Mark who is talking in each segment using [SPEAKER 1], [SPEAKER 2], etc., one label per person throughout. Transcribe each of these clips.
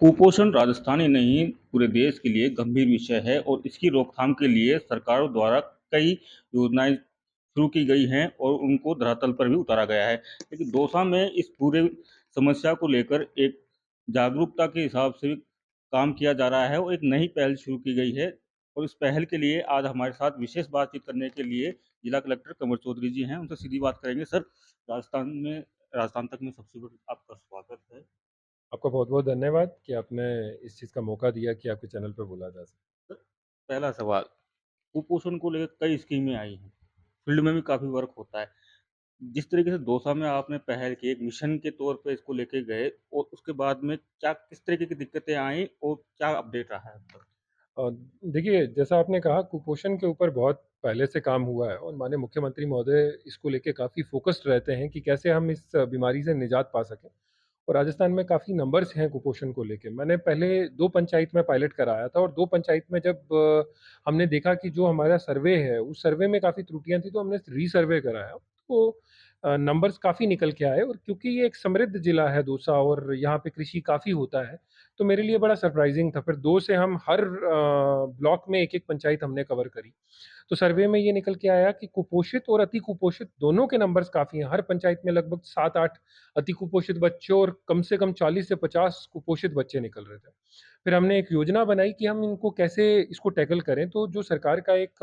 [SPEAKER 1] कुपोषण राजस्थान ही नहीं पूरे देश के लिए गंभीर विषय है और इसकी रोकथाम के लिए सरकारों द्वारा कई योजनाएं शुरू की गई हैं और उनको धरातल पर भी उतारा गया है। लेकिन दौसा में इस पूरे समस्या को लेकर एक जागरूकता के हिसाब से काम किया जा रहा है और एक नई पहल शुरू की गई है। और इस पहल के लिए आज हमारे साथ विशेष बातचीत करने के लिए जिला कलेक्टर कंवर चौधरी जी हैं। उनसे सीधी बात करेंगे। सर, राजस्थान में राजस्थान तक में सबसे बड़ा आपका स्वागत है।
[SPEAKER 2] आपका बहुत-बहुत धन्यवाद कि आपने इस चीज़ का मौका दिया कि आपके चैनल पे बोला जा सके।
[SPEAKER 1] सर, पहला सवाल, कुपोषण को लेकर कई स्कीमें आई हैं, फील्ड में भी काफ़ी वर्क होता है। जिस तरीके से दौसा में आपने पहल की, एक मिशन के तौर पे इसको लेके गए और उसके बाद में क्या किस तरीके की दिक्कतें आई और क्या अपडेट रहा है अब तक?
[SPEAKER 2] अ, देखिए, जैसा आपने कहा कुपोषण के ऊपर बहुत पहले से काम हुआ है और माननीय मुख्यमंत्री महोदय इसको लेके काफ़ी फ़ोकस्ड रहते हैं कि कैसे हम इस बीमारी से निजात पा सकें। और राजस्थान में काफ़ी नंबर्स हैं कुपोषण को लेके। मैंने पहले 2 पंचायत में पायलट कराया था और 2 पंचायत में जब हमने देखा कि जो हमारा सर्वे है, उस सर्वे में काफ़ी त्रुटियाँ थी, तो हमने रीसर्वे कराया। तो नंबर्स काफ़ी निकल के आए और क्योंकि ये एक समृद्ध जिला है दौसा और यहाँ पे कृषि काफ़ी होता है, तो मेरे लिए बड़ा सरप्राइज़िंग था। फिर 2 से हम हर ब्लॉक में 1-1 पंचायत हमने कवर करी। तो सर्वे में ये निकल के आया कि कुपोषित और अति कुपोषित दोनों के नंबर्स काफ़ी हैं। हर पंचायत में लगभग 7-8 अति कुपोषित बच्चे और कम से कम 40 से 50 कुपोषित बच्चे निकल रहे थे। फिर हमने एक योजना बनाई कि हम इनको कैसे इसको टैकल करें, तो जो सरकार का एक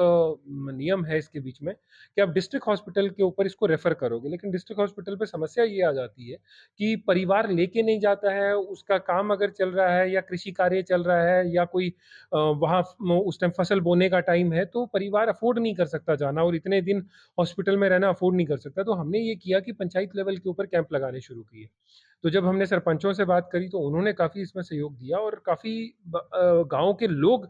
[SPEAKER 2] नियम है इसके बीच में कि आप डिस्ट्रिक्ट हॉस्पिटल के ऊपर इसको रेफ़र करोगे, लेकिन डिस्ट्रिक्ट हॉस्पिटल पे समस्या ये आ जाती है कि परिवार लेके नहीं जाता है, उसका काम अगर चल रहा है या कृषि कार्य चल रहा है या कोई वहाँ उस टाइम फसल बोने का टाइम है, तो परिवार अफ़ोर्ड नहीं कर सकता जाना और इतने दिन हॉस्पिटल में रहना अफ़ोर्ड नहीं कर सकता। तो हमने ये किया कि पंचायत लेवल के ऊपर कैंप लगाने शुरू किए। तो जब हमने सरपंचों से बात करी तो उन्होंने काफ़ी इसमें सहयोग दिया और काफ़ी गाँव के लोग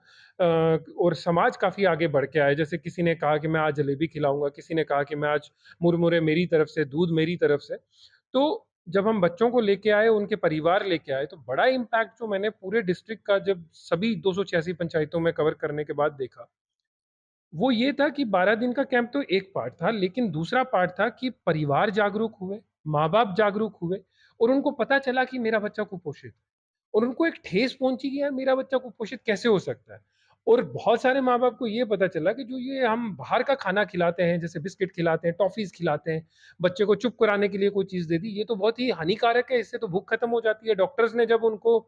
[SPEAKER 2] और समाज काफ़ी आगे बढ़ के आए। जैसे किसी ने कहा कि मैं आज जलेबी खिलाऊँगा, किसी ने कहा कि मैं आज मुरमुरे मेरी तरफ से, दूध मेरी तरफ से। तो जब हम बच्चों को लेके आए, उनके परिवार लेके आए, तो बड़ा इम्पैक्ट जो मैंने पूरे डिस्ट्रिक्ट का जब सभी 286 पंचायतों में कवर करने के बाद देखा, वो ये था कि 12 दिन का कैंप तो एक पार्ट था, लेकिन दूसरा पार्ट था कि परिवार जागरूक हुए, माँ-बाप जागरूक हुए और उनको पता चला कि मेरा बच्चा कुपोषित है और उनको एक ठेस पहुँची कि यार मेरा बच्चा कुपोषित कैसे हो सकता है? और बहुत सारे माँ-बाप को ये पता चला कि जो ये हम बाहर का खाना खिलाते हैं, जैसे बिस्किट खिलाते हैं, टॉफ़ीज़ खिलाते हैं, बच्चे को चुप कराने के लिए कोई चीज़ दे दी, ये तो बहुत ही हानिकारक है, इससे तो भूख खत्म हो जाती है। डॉक्टर्स ने जब उनको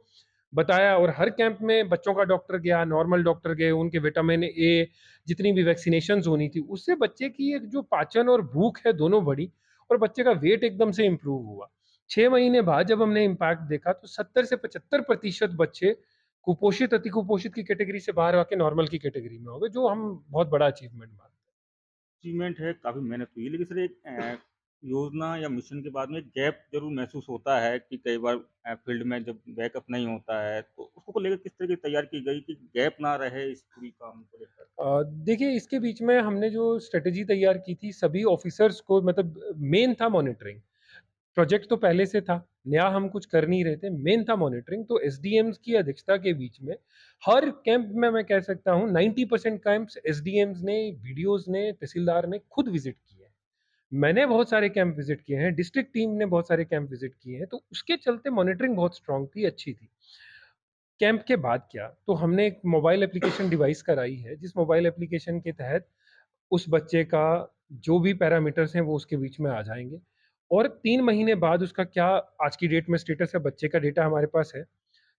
[SPEAKER 2] बताया और हर कैंप में बच्चों का डॉक्टर गया, नॉर्मल डॉक्टर गए, उनके विटामिन ए जितनी भी वैक्सीनेशंस होनी थी, उससे बच्चे की एक जो पाचन और भूख है दोनों बढ़ी और बच्चे का वेट एकदम से इम्प्रूव हुआ। 6 महीने बाद जब हमने इम्पैक्ट देखा तो 70 से 75% बच्चे कुपोषित, अति कुपोषित की कैटेगरी से बाहर आके नॉर्मल की कैटेगरी में हो गए, जो हम बहुत बड़ा अचीवमेंट मानते हैं।
[SPEAKER 1] अचीवमेंट है, काफ़ी मेहनत हुई है, लेकिन सर एक योजना या मिशन के बाद में एक गैप ज़रूर महसूस होता है कि कई बार फील्ड में जब बैकअप नहीं होता है, तो उसको लेकर किस तरह की तैयारी की गई कि गैप ना रहे इस पूरी काम को लेकर?
[SPEAKER 2] देखिए इसके बीच में हमने जो स्ट्रैटेजी तैयार की थी सभी ऑफिसर्स को मतलब मेन था मॉनिटरिंग। प्रोजेक्ट तो पहले से था, नया हम कुछ कर नहीं रहे थे, मेन था मॉनिटरिंग तो एसडीएम्स की अध्यक्षता के बीच में हर कैंप में मैं कह सकता हूँ 90% कैंप्स एसडीएम्स ने, बीडीओज़ ने, तहसीलदार ने खुद विज़िट किए हैं। मैंने बहुत सारे कैंप विज़िट किए हैं, डिस्ट्रिक्ट टीम ने बहुत सारे कैंप विज़िट किए हैं, तो उसके चलते मॉनिटरिंग बहुत स्ट्रॉन्ग थी, अच्छी थी। कैंप के बाद क्या, तो हमने एक मोबाइल एप्लीकेशन डिवाइस कराई है, जिस मोबाइल एप्लीकेशन के तहत उस बच्चे का जो भी पैरामीटर्स हैं वो उसके बीच में आ जाएँगे और 3 महीने बाद उसका क्या आज की डेट में स्टेटस है, बच्चे का डेटा हमारे पास है।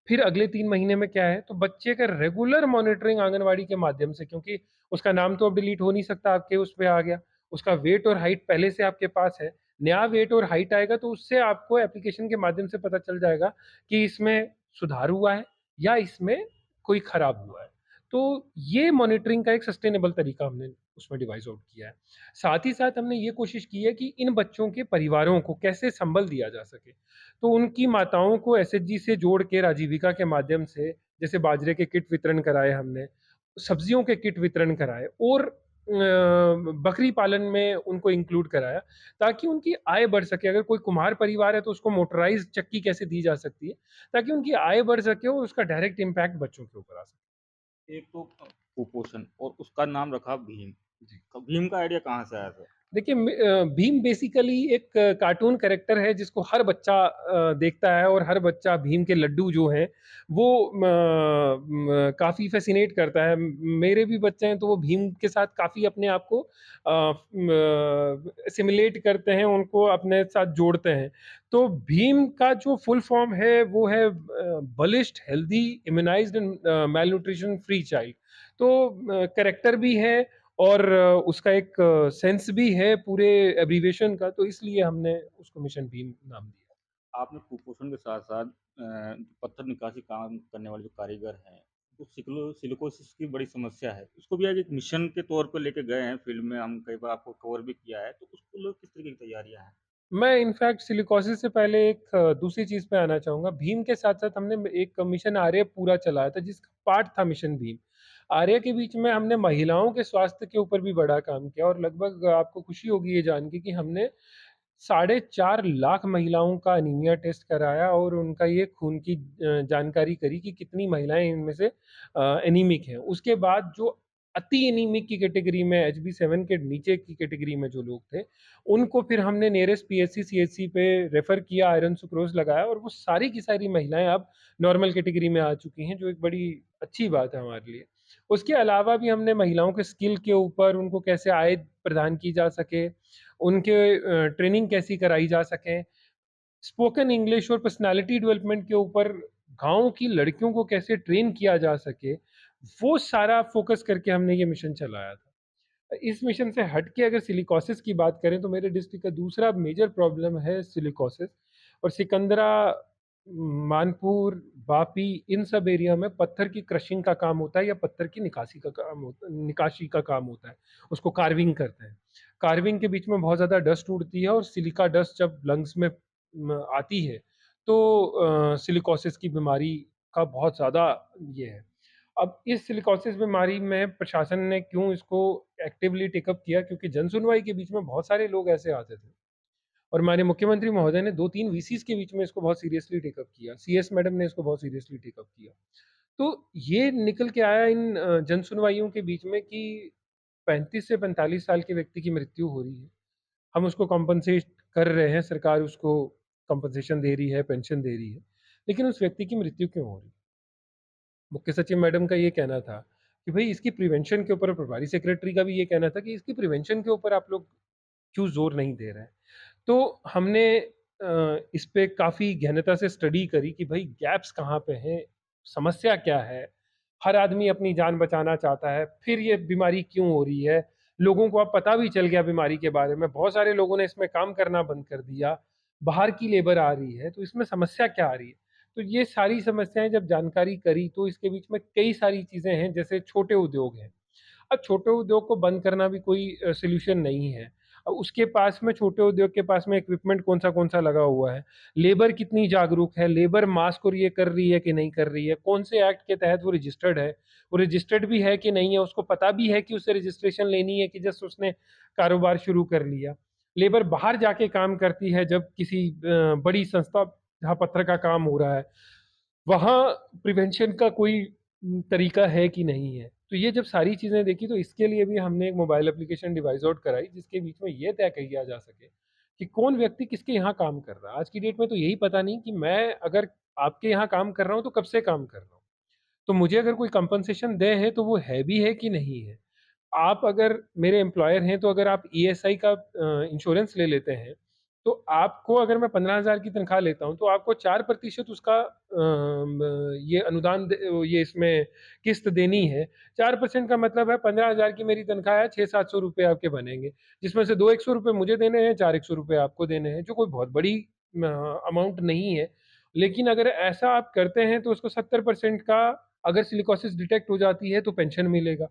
[SPEAKER 2] फिर अगले 3 महीने में क्या है, तो बच्चे का रेगुलर मॉनिटरिंग आंगनवाड़ी के माध्यम से क्योंकि उसका नाम तो अब डिलीट हो नहीं सकता, आपके उस पे आ गया। उसका वेट और हाइट पहले से आपके पास है। नया वेट और हाइट आएगा तो उससे आपको एप्लीकेशन के माध्यम से पता चल जाएगा कि इसमें सुधार हुआ है या इसमें कोई खराब हुआ है। तो ये मॉनिटरिंग का एक सस्टेनेबल तरीका हमने उसमें डिवाइस आउट किया है। साथ ही साथ हमने ये कोशिश की है कि इन बच्चों के परिवारों को कैसे संबल दिया जा सके। तो उनकी माताओं को एसएचजी से जोड़ के राजीविका के माध्यम से जैसे बाजरे के किट वितरण कराए हमने, सब्जियों के किट वितरण कराए और बकरी पालन में उनको इंक्लूड कराया ताकि उनकी आय बढ़ सके। अगर कोई कुम्हार परिवार है तो उसको मोटराइज़्ड चक्की कैसे दी जा सकती है, ताकि उनकी आय बढ़ सके और उसका डायरेक्ट इम्पैक्ट बच्चों के ऊपर आ सके।
[SPEAKER 1] एक तो कुपोषण और उसका नाम रखा भीम।
[SPEAKER 2] जी।
[SPEAKER 1] भीम का आइडिया कहाँ से आया था?
[SPEAKER 2] देखिए भीम बेसिकली एक कार्टून कैरेक्टर है जिसको हर बच्चा देखता है और हर बच्चा भीम के लड्डू जो हैं वो काफ़ी फ़ैसिनेट करता है। मेरे भी बच्चे हैं तो वो भीम के साथ काफ़ी अपने आप को एसिमिलेट करते हैं, उनको अपने साथ जोड़ते हैं। तो भीम का जो फुल फॉर्म है वो है बलिष्ठ, healthy, इम्यूनाइज़्ड and malnutrition free child. तो कैरेक्टर भी है और उसका एक सेंस भी है पूरे एब्रिविएशन का, तो इसलिए हमने उसको मिशन भीम नाम दिया।
[SPEAKER 1] आपने कुपोषण के साथ-साथ पत्थर निकासी काम करने वाले जो कारीगर हैं, तो सिलिकोसिस की बड़ी समस्या है। उसको भी आज एक मिशन के तौर पे लेके गए हैं, फ़ील्ड में हम कई बार आपको कवर भी किया है, तो उसको लेके किस तरीके की तैयारियाँ हैं?
[SPEAKER 2] मैं इनफैक्ट सिलिकोसिस से पहले एक दूसरी चीज़ पे आना चाहूँगा। भीम के साथ-साथ हमने एक मिशन आर्य पूरा चलाया था जिसका पार्ट था मिशन भीम। आर्य के बीच में हमने महिलाओं के स्वास्थ्य के ऊपर भी बड़ा काम किया और लगभग आपको खुशी होगी ये जान के कि हमने साढ़े 4 लाख महिलाओं का एनीमिया टेस्ट कराया और उनका ये खून की जानकारी करी कि कितनी महिलाएँ इनमें से एनीमिक हैं। उसके बाद जो अति एनीमिक की कैटेगरी में HB7 के नीचे की कैटेगरी में जो लोग थे, उनको फिर हमने नियरेस्ट पीएचसी, सीएचसी पे रेफ़र किया, आयरन सुक्रोज़ लगाया और वो सारी की सारी महिलाएँ अब नॉर्मल कैटेगरी में आ चुकी हैं, जो एक बड़ी अच्छी बात है हमारे लिए। उसके अलावा भी हमने महिलाओं के स्किल के ऊपर उनको कैसे आय प्रदान की जा सके, उनके ट्रेनिंग कैसी कराई जा सके, स्पोकन इंग्लिश और पर्सनैलिटी डेवलपमेंट के ऊपर गाँव की लड़कियों को कैसे ट्रेन किया जा सके, वो सारा फ़ोकस करके हमने ये मिशन चलाया था। इस मिशन से हट के अगर सिलिकोसिस की बात करें तो मेरे डिस्ट्रिक्ट का दूसरा मेजर प्रॉब्लम है सिलिकोसिस और सिकंदरा, मानपुर, वापी इन सब एरिया में पत्थर की क्रशिंग का काम होता है या पत्थर की निकाशी का काम होता है। उसको कार्विंग करते हैं। कार्विंग के बीच में बहुत ज़्यादा डस्ट उड़ती है और सिलिका डस्ट जब लंग्स में आती है तो सिलिकोसिस की बीमारी का बहुत ज़्यादा ये है। अब इस सिलिकोसिस बीमारी में प्रशासन ने क्यों इसको एक्टिवली टेकअप किया क्योंकि जनसुनवाई के बीच में बहुत सारे लोग ऐसे आते थे और माननीय मुख्यमंत्री महोदय ने 2-3 वीसीज़ के बीच में इसको बहुत सीरियसली टेकअप किया। सीएस मैडम ने इसको बहुत सीरियसली टेकअप किया। तो ये निकल के आया इन जनसुनवाइयों के बीच में कि 35 से 45 साल के व्यक्ति की मृत्यु हो रही है। हम उसको कॉम्पेंसेट कर रहे हैं, सरकार उसको कॉम्पेंसेशन दे रही है, पेंशन दे रही है। लेकिन उस व्यक्ति की मृत्यु क्यों हो रही है? मुख्य सचिव मैडम का ये कहना था कि भई इसकी प्रिवेंशन के ऊपर प्रभारी सेक्रेटरी का भी ये कहना था कि इसकी प्रिवेंशन के ऊपर आप लोग क्यों ज़ोर नहीं दे रहे हैं। तो हमने इस पे काफ़ी गहनता से स्टडी करी कि भई गैप्स कहाँ पे हैं, समस्या क्या है? हर आदमी अपनी जान बचाना चाहता है, फिर ये बीमारी क्यों हो रही है? लोगों को अब पता भी चल गया बीमारी के बारे में, बहुत सारे लोगों ने इसमें काम करना बंद कर दिया, बाहर की लेबर आ रही है, तो इसमें समस्या क्या आ रही है? तो ये सारी समस्याएँ जब जानकारी करी तो इसके बीच में कई सारी चीज़ें हैं, जैसे छोटे उद्योग हैं। अब छोटे उद्योग को बंद करना भी कोई सॉल्यूशन नहीं है। उसके पास में छोटे उद्योग के पास में इक्विपमेंट कौन-सा लगा हुआ है, लेबर कितनी जागरूक है, लेबर मास्क और ये कर रही है कि नहीं कर रही है, कौन से एक्ट के तहत वो रजिस्टर्ड है, वो रजिस्टर्ड भी है कि नहीं है, उसको पता भी है कि उसे रजिस्ट्रेशन लेनी है कि जस्ट उसने कारोबार शुरू कर लिया। लेबर बाहर जाके काम करती है जब किसी बड़ी संस्था जहाँ पत्थर का काम हो रहा है, वहाँ प्रिवेंशन का कोई तरीका है कि नहीं है। तो ये जब सारी चीज़ें देखी तो इसके लिए भी हमने एक मोबाइल एप्लीकेशन डिवाइस आउट कराई जिसके बीच में ये तय किया जा सके कि कौन व्यक्ति किसके यहाँ काम कर रहा है। आज की डेट में तो यही पता नहीं कि मैं अगर आपके यहाँ काम कर रहा हूँ तो कब से काम कर रहा हूँ। तो मुझे अगर कोई कंपनसेशन दें है तो वो है भी है कि नहीं है। आप अगर मेरे एम्प्लॉयर हैं तो अगर आप ईएसआई का इंश्योरेंस ले लेते हैं, तो आपको अगर मैं 15,000 की तनख्वाह लेता हूँ, तो आपको 4% उसका ये अनुदान ये इसमें किस्त देनी है। 4% का मतलब है 15,000 की मेरी तनख्वाह है, 600-700 रुपए आपके बनेंगे, जिसमें से 2 100 रुपए मुझे देने हैं, 4 100 रुपए आपको देने हैं, जो कोई बहुत बड़ी अमाउंट नहीं है। लेकिन अगर ऐसा आप करते हैं तो उसको 70% का अगर सिलिकोसिस डिटेक्ट हो जाती है तो पेंशन मिलेगा।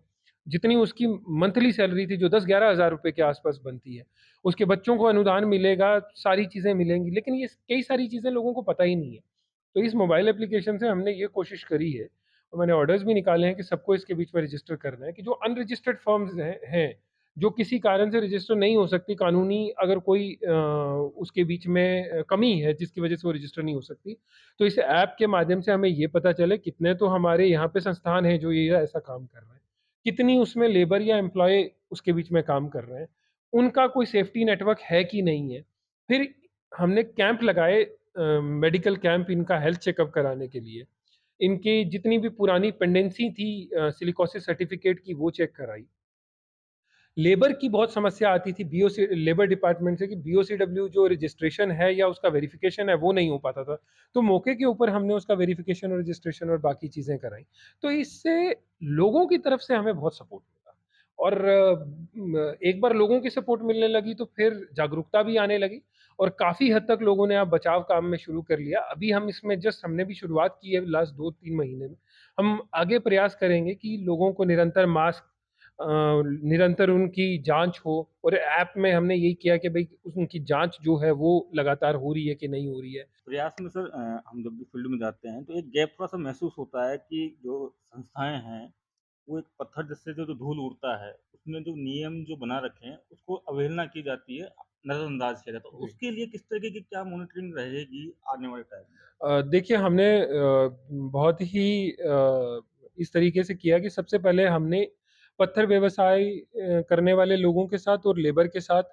[SPEAKER 2] जितनी उसकी मंथली सैलरी थी जो 10-11 हज़ार रुपए के आस-पास बनती है। उसके बच्चों को अनुदान मिलेगा, सारी चीज़ें मिलेंगी, लेकिन ये कई सारी चीज़ें लोगों को पता ही नहीं है। तो इस मोबाइल एप्लीकेशन से हमने ये कोशिश करी है और मैंने ऑर्डर्स भी निकाले हैं कि सबको इसके बीच में रजिस्टर करना है कि जो अनरजिस्टर्ड फर्म्स हैं, जो किसी कारण से रजिस्टर नहीं हो सकती, कानूनी अगर कोई उसके बीच में कमी है जिसकी वजह से वो रजिस्टर नहीं हो सकती, तो इस ऐप के माध्यम से हमें ये पता चले कितने तो हमारे यहाँ पे संस्थान हैं जो ये ऐसा काम कर रहे हैं। कितनी उसमें लेबर या एम्प्लॉयी उसके बीच में काम कर रहे हैं। उनका कोई सेफ्टी नेटवर्क है कि नहीं है। फिर हमने कैंप लगाए, मेडिकल कैंप इनका हेल्थ चेकअप कराने के लिए। इनकी जितनी भी पुरानी पेंडेंसी थी सिलिकोसिस सर्टिफ़िकेट की वो चेक कराई। लेबर की बहुत समस्या आती थी बीओसी लेबर डिपार्टमेंट से कि बीओसीडब्ल्यू जो रजिस्ट्रेशन है या उसका वेरिफिकेशन है वो नहीं हो पाता था। तो मौके के ऊपर हमने उसका वेरिफिकेशन और रजिस्ट्रेशन और बाकी चीज़ें कराई। तो इससे लोगों की तरफ से हमें बहुत सपोर्ट मिला और एक बार लोगों की सपोर्ट मिलने लगी तो फिर जागरूकता भी आने लगी और काफ़ी हद तक लोगों ने अब बचाव काम में शुरू कर लिया। अभी हम इसमें जस्ट हमने भी शुरुआत की है लास्ट 2-3 महीने में। हम आगे प्रयास करेंगे कि लोगों को निरंतर मास्क निरंतर उनकी जाँच हो और ऐप में हमने यही किया कि भई उनकी जाँच जो है वो लगातार हो रही है कि नहीं हो रही है।
[SPEAKER 1] प्रयास में सर हम जब भी फील्ड में जाते हैं तो एक गैप थोड़ा-सा महसूस होता है कि जो संस्थाएँ हैं, वो एक पत्थर जैसे जो जो धूल उड़ता है, उसमें जो नियम जो बना रखे हैं, उसको अवहेलना की जाती है, नज़रअंदाज किया जाता है। तो
[SPEAKER 2] जी।
[SPEAKER 1] उसके लिए किस तरीके की क्या मॉनिटरिंग रहेगी आने वाले टाइम में?
[SPEAKER 2] देखिए हमने बहुत ही इस तरीके से किया कि सबसे पहले हमने पत्थर व्यवसाय करने वाले लोगों के साथ और लेबर के साथ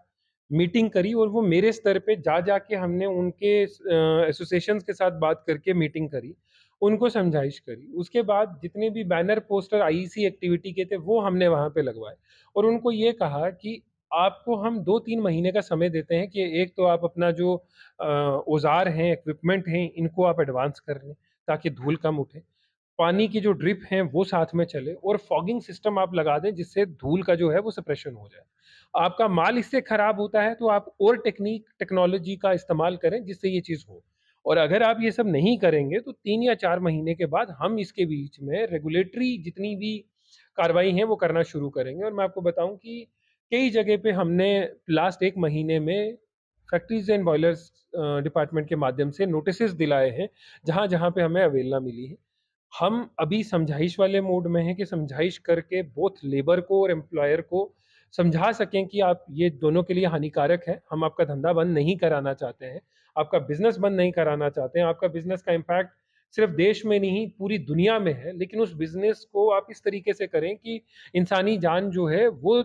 [SPEAKER 2] मीटिंग करी और वो मेरे स्तर पे जा के हमने उनके एसोसिएशंस के साथ बात करके मीटिंग करी, उनको समझाइश करी। उसके बाद जितने भी बैनर, पोस्टर आईईसी एक्टिविटी के थे वो हमने वहाँ पे लगवाए और उनको ये कहा कि आपको हम 2-3 महीने का समय देते हैं कि एक तो आप अपना जो औज़ार हैं, इक्विपमेंट हैं, इनको आप एडवांस कर लें, ताकि धूल कम उठे। पानी की जो ड्रिप हैं, वो साथ में चले और फॉगिंग सिस्टम आप लगा दें, जिससे धूल का जो है, वो सप्रेशन हो जाए। आपका माल इससे खराब होता है, तो आप और टेक्नोलॉजी का इस्तेमाल करें, जिससे ये चीज़ हो। और अगर आप ये सब नहीं करेंगे, तो 3 या 4 महीने के बाद हम इसके बीच में रेगुलेटरी जितनी भी कार्रवाई है, वो करना शुरू करेंगे और मैं आपको बताऊँ कि कई जगह पे हमने लास्ट 1 महीने में फैक्ट्रीज़ एंड बॉयलर्स डिपार्टमेंट के माध्यम से नोटिसेज़ दिलाए हैं, जहाँ-जहाँ पे हमें अवहेलना मिली है। हम अभी समझाइश वाले मोड में हैं कि समझाइश करके बोथ लेबर को और एम्प्लॉयर को समझा सकें कि आप ये दोनों के लिए हानिकारक है। हम आपका धंधा बंद नहीं कराना चाहते हैं, आपका बिज़नेस बंद नहीं कराना चाहते हैं, आपका बिज़नेस का इम्पैक्ट सिर्फ़ देश में नहीं पूरी दुनिया में है, लेकिन उस बिज़नेस को आप इस तरीके से करें कि इंसानी जान जो है वो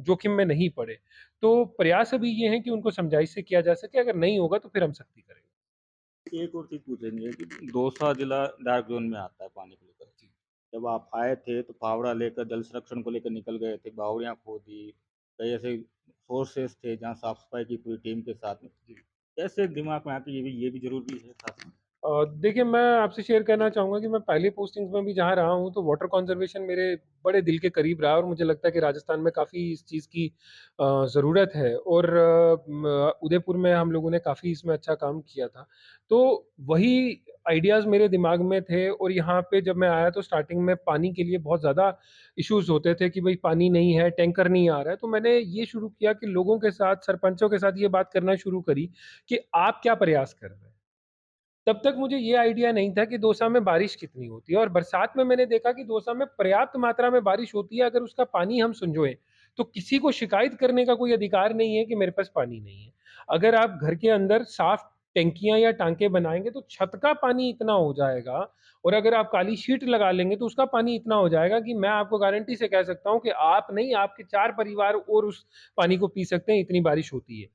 [SPEAKER 2] जोखिम में नहीं पड़े। तो प्रयास अभी ये है कि उनको समझाइश से किया जा सके, अगर नहीं होगा तो फिर हम सख्ती करेंगे।
[SPEAKER 1] एक और चीज़ पूछेंगे कि दौसा जिला डार्क ज़ोन में आता है पानी को लेकर।
[SPEAKER 2] जी।
[SPEAKER 1] जब आप आए थे तो फावड़ा लेकर जल संरक्षण को लेकर निकल गए थे, बावड़ियाँ खोदी, कई ऐसे सोर्सेज़ थे जहाँ साफ-सफाई की पूरी टीम के साथ में।
[SPEAKER 2] जी।
[SPEAKER 1] कैसे दिमाग में आया कि ये भी ज़रूरी है साथ में?
[SPEAKER 2] देखिए मैं आपसे शेयर करना चाहूँगा कि मैं पहली पोस्टिंग्स में भी जहाँ रहा हूँ तो वाटर कंज़र्वेशन मेरे बड़े दिल के करीब रहा और मुझे लगता है कि राजस्थान में काफ़ी इस चीज़ की ज़रूरत है और उदयपुर में हम लोगों ने काफ़ी इसमें अच्छा काम किया था। तो वही आइडियाज़ मेरे दिमाग में थे और यहाँ पे जब मैं आया तो स्टार्टिंग में पानी के लिए बहुत ज़्यादा इश्यूज़ होते थे कि भई पानी नहीं है, टैंकर नहीं आ रहा है। तो मैंने ये शुरू किया कि लोगों के साथ, सरपंचों के साथ ये बात करना शुरू करी कि आप क्या प्रयास कर रहे हैं? तब तक मुझे ये आइडिया नहीं था कि दौसा में बारिश कितनी होती है और बरसात में मैंने देखा कि दौसा में पर्याप्त मात्रा में बारिश होती है, अगर उसका पानी हम संजोएँ, तो किसी को शिकायत करने का कोई अधिकार नहीं है कि मेरे पास पानी नहीं है। अगर आप घर के अंदर साफ टंकियाँ या टाँके बनाएँगे तो छत का पानी इतना हो जाएगा और अगर आप काली शीट लगा लेंगे तो उसका पानी इतना हो जाएगा कि मैं आपको गारंटी से कह सकता हूँ कि आप नहीं, आपके 4 परिवार और उस पानी को पी सकते हैं, इतनी बारिश होती है।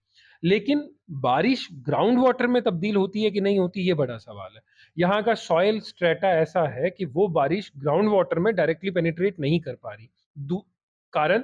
[SPEAKER 2] लेकिन बारिश ग्राउंड वाटर में तब्दील होती है कि नहीं होती, ये बड़ा सवाल है। यहाँ का सॉइल स्ट्रैटा ऐसा है कि वो बारिश ग्राउंड वाटर में डायरेक्टली पेनिट्रेट नहीं कर पा रही। दू कारण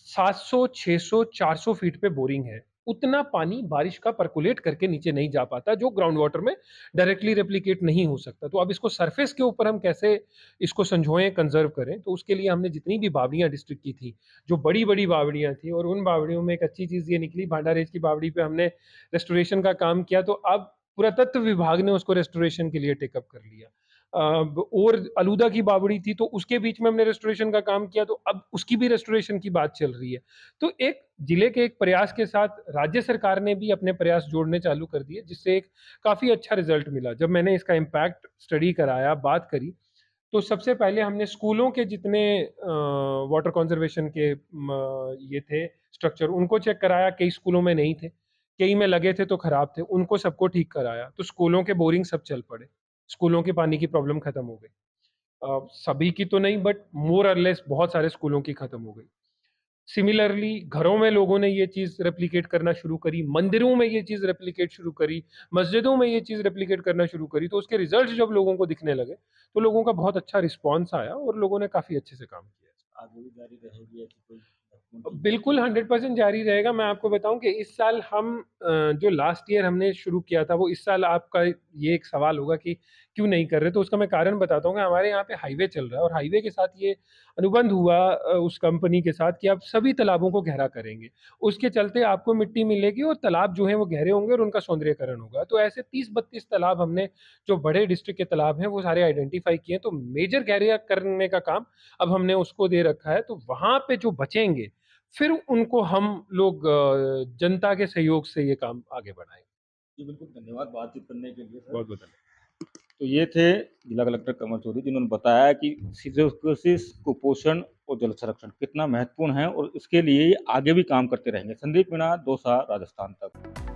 [SPEAKER 2] 700, 600, 400 फीट पे बोरिंग है। उतना पानी बारिश का परकोलेट करके नीचे नहीं जा पाता, जो ग्राउंड वाटर में डायरेक्टली रेप्लिकेट नहीं हो सकता। तो अब इसको सरफेस के ऊपर हम कैसे इसको संजोएँ, कंज़र्व करें, तो उसके लिए हमने जितनी भी बावड़ियाँ डिस्ट्रिक्ट की थी, जो बड़ी-बड़ी बावड़ियाँ थी और उन बावड़ियों में एक अच्छी चीज़ ये निकली, भांडारेज की बावड़ी पे हमने रेस्टोरेशन का काम किया, तो अब पुरातत्व विभाग ने उसको रेस्टोरेशन के लिए टेक अप कर लिया। और अलूदा की बावड़ी थी, तो उसके बीच में हमने रेस्टोरेशन का काम किया, तो अब उसकी भी रेस्टोरेशन की बात चल रही है। तो एक जिले के एक प्रयास के साथ राज्य सरकार ने भी अपने प्रयास जोड़ने चालू कर दिए, जिससे एक काफ़ी अच्छा रिज़ल्ट मिला। जब मैंने इसका इम्पैक्ट स्टडी कराया, बात करी, तो सबसे पहले हमने स्कूलों के जितने वाटर कंज़र्वेशन के ये थे स्ट्रक्चर, उनको चेक कराया, कई स्कूलों में नहीं थे, कई में लगे थे तो खराब थे, उनको सबको ठीक कराया। तो स्कूलों के बोरिंग सब चल पड़े, स्कूलों के पानी की प्रॉब्लम खत्म हो गई। सभी की तो नहीं बट मोर और लेस बहुत सारे स्कूलों की खत्म हो गई। सिमिलरली घरों में लोगों ने ये चीज़ रेप्लिकेट करना शुरू करी, मंदिरों में ये चीज़ रेप्लिकेट शुरू करी, मस्जिदों में ये चीज़ रेप्लिकेट करना शुरू करी, तो उसके रिज़ल्ट्स जब लोगों को दिखने लगे, तो लोगों का बहुत अच्छा रिस्पॉन्स आया और लोगों ने काफ़ी अच्छे से काम किया।
[SPEAKER 1] आगे भी जारी रहेगी ऐसी कोई महत्वपूर्ण चीज़?
[SPEAKER 2] बिल्कुल 100% जारी रहेगा। मैं आपको बताऊँ कि इस साल हम जो लास्ट ईयर हमने शुरू किया था, वो इस साल आपका ये एक सवाल होगा कि क्यों नहीं कर रहे? तो उसका मैं कारण बताता हूँ कि हमारे यहाँ पे हाईवे चल रहा है और हाईवे के साथ ये अनुबंध हुआ उस कंपनी के साथ कि आप सभी तालाबों को गहरा करेंगे। उसके चलते आपको मिट्टी मिलेगी और तालाब जो हैं वो गहरे होंगे और उनका सौंदर्यीकरण होगा। तो ऐसे 30-32 तालाब हमने जो बड़े डिस्ट्रिक्ट के तालाब हैं, वो सारे आइडेंटिफ़ाई किए हैं। तो मेजर गहरा करने का काम अब हमने उसको दे रखा है। तो वहाँ पे जो बचेंगे फिर उनको हम लोग जनता के सहयोग से ये काम आगे बढ़ाएँगे।
[SPEAKER 1] जी, बिल्कुल, धन्यवाद बातचीत करने के लिए सर।
[SPEAKER 2] बहुत-बहुत धन्यवाद।
[SPEAKER 1] तो ये थे जिला कलेक्टर कमल चौधरी जिन्होंने बताया कि सिलिकोसिस, कुपोषण और जल संरक्षण कितना महत्वपूर्ण है और इसके लिए ये आगे भी काम करते रहेंगे। संदीप मीणा, दौसा, राजस्थान तक।